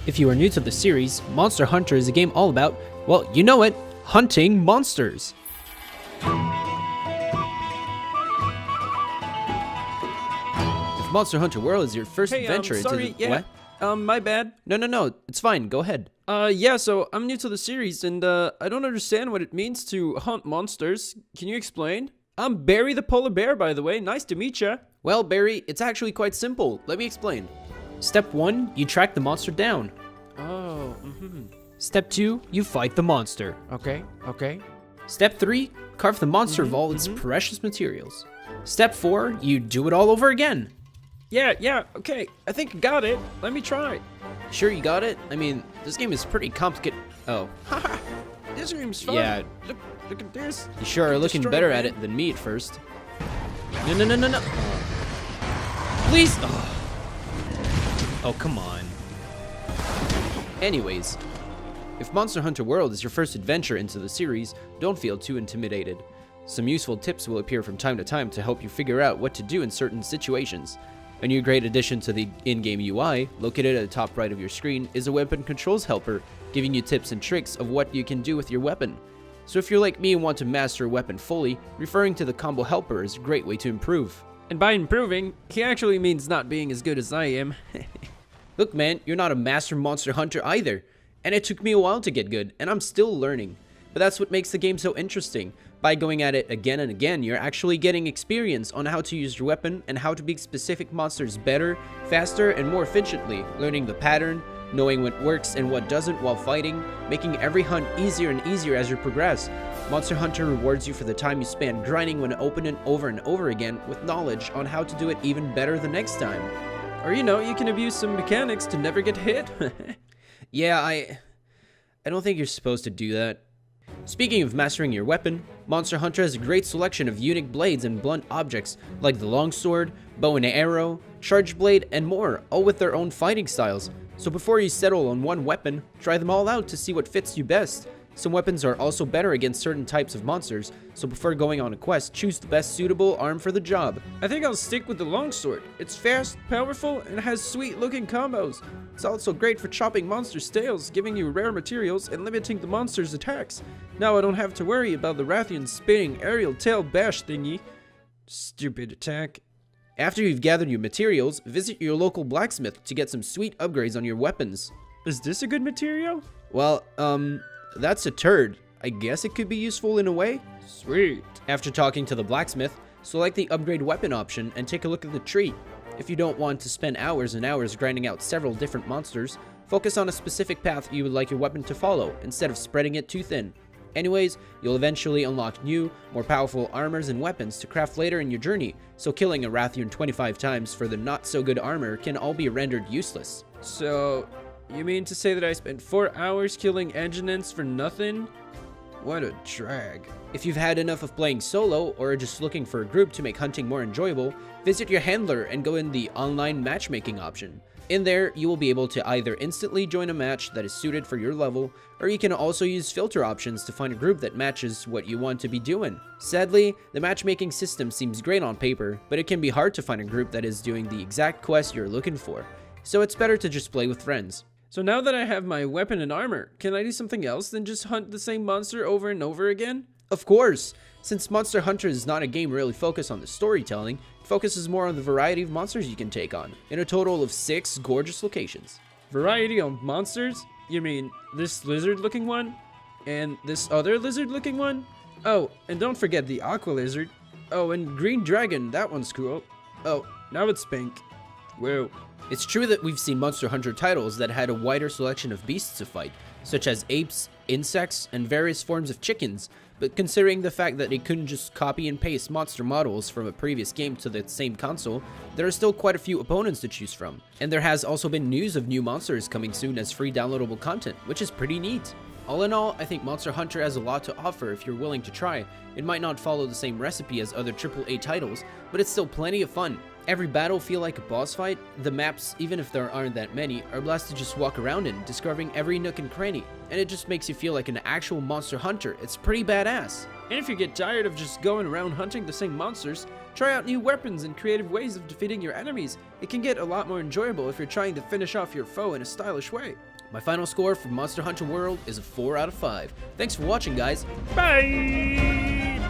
If you are new to the series, Monster Hunter is a game all about, well, you know it, hunting monsters. If Monster Hunter World is your first adventure sorry, into the... What? My bad. No, it's fine, go ahead. Yeah, so I'm new to the series, and, I don't understand what it means to hunt monsters. Can you explain? I'm Beary the Polar Bear, by the way. Nice to meet ya. Well, Barry, it's actually quite simple. Let me explain. Step 1, you track the monster down. Oh, Step 2, you fight the monster. Okay. Step 3, carve the monster of all its precious materials. Step 4, you do it all over again. Yeah, okay. I think I got it. Let me try. Sure you got it? I mean, this game is pretty complicated. Oh. Haha, this game's fun. Yeah. Look at this. You sure are looking Destroy better it, at it than me at first. No. Please! Oh, come on. Anyways, if Monster Hunter World is your first adventure into the series, don't feel too intimidated. Some useful tips will appear from time to time to help you figure out what to do in certain situations. A new great addition to the in-game UI, located at the top right of your screen, is a weapon controls helper, giving you tips and tricks of what you can do with your weapon. So if you're like me and want to master a weapon fully, referring to the combo helper is a great way to improve. And by improving, he actually means not being as good as I am. Look man, you're not a master monster hunter either, and it took me a while to get good, and I'm still learning. But that's what makes the game so interesting. By going at it again and again, you're actually getting experience on how to use your weapon and how to beat specific monsters better, faster, and more efficiently, learning the pattern, knowing what works and what doesn't while fighting, making every hunt easier and easier as you progress. Monster Hunter rewards you for the time you spend grinding one opponent over and over again with knowledge on how to do it even better the next time. Or you know, you can abuse some mechanics to never get hit. Yeah, I don't think you're supposed to do that. Speaking of mastering your weapon, Monster Hunter has a great selection of unique blades and blunt objects like the longsword, bow and arrow, charge blade, and more, all with their own fighting styles. So before you settle on one weapon, try them all out to see what fits you best. Some weapons are also better against certain types of monsters, so before going on a quest, choose the best suitable arm for the job. I think I'll stick with the longsword. It's fast, powerful, and has sweet looking combos. It's also great for chopping monsters' tails, giving you rare materials, and limiting the monster's attacks. Now I don't have to worry about the Rathian's spinning aerial tail bash thingy. Stupid attack. After you've gathered your materials, visit your local blacksmith to get some sweet upgrades on your weapons. Is this a good material? Well, that's a turd. I guess it could be useful in a way. Sweet. After talking to the blacksmith, select the upgrade weapon option and take a look at the tree. If you don't want to spend hours and hours grinding out several different monsters, focus on a specific path you would like your weapon to follow instead of spreading it too thin. Anyways, you'll eventually unlock new, more powerful armors and weapons to craft later in your journey, so killing a Rathian 25 times for the not so good armor can all be rendered useless. So, you mean to say that I spent 4 hours killing enginants for nothing? What a drag. If you've had enough of playing solo or are just looking for a group to make hunting more enjoyable, visit your handler and go in the online matchmaking option. In there, you will be able to either instantly join a match that is suited for your level, or you can also use filter options to find a group that matches what you want to be doing. Sadly, the matchmaking system seems great on paper, but it can be hard to find a group that is doing the exact quest you're looking for, so it's better to just play with friends. So now that I have my weapon and armor, can I do something else than just hunt the same monster over and over again? Of course! Since Monster Hunter is not a game really focused on the storytelling, it focuses more on the variety of monsters you can take on, in a total of 6 gorgeous locations. Variety of monsters? You mean this lizard-looking one? And this other lizard-looking one? Oh, and don't forget the aqua lizard. Oh, and green dragon, that one's cool. Oh, now it's pink. Whoa. It's true that we've seen Monster Hunter titles that had a wider selection of beasts to fight, such as apes, insects, and various forms of chickens, but considering the fact that they couldn't just copy and paste monster models from a previous game to the same console, there are still quite a few opponents to choose from. And there has also been news of new monsters coming soon as free downloadable content, which is pretty neat. All in all, I think Monster Hunter has a lot to offer if you're willing to try. It might not follow the same recipe as other AAA titles, but it's still plenty of fun. every battle feel like a boss fight. The maps, even if there aren't that many, are blessed to just walk around in, discovering every nook and cranny, and it just makes you feel like an actual monster hunter. It's pretty badass. And if you get tired of just going around hunting the same monsters, try out new weapons and creative ways of defeating your enemies. It can get a lot more enjoyable if you're trying to finish off your foe in a stylish way. My final score for Monster Hunter World is a 4 out of 5. Thanks for watching, guys. Bye!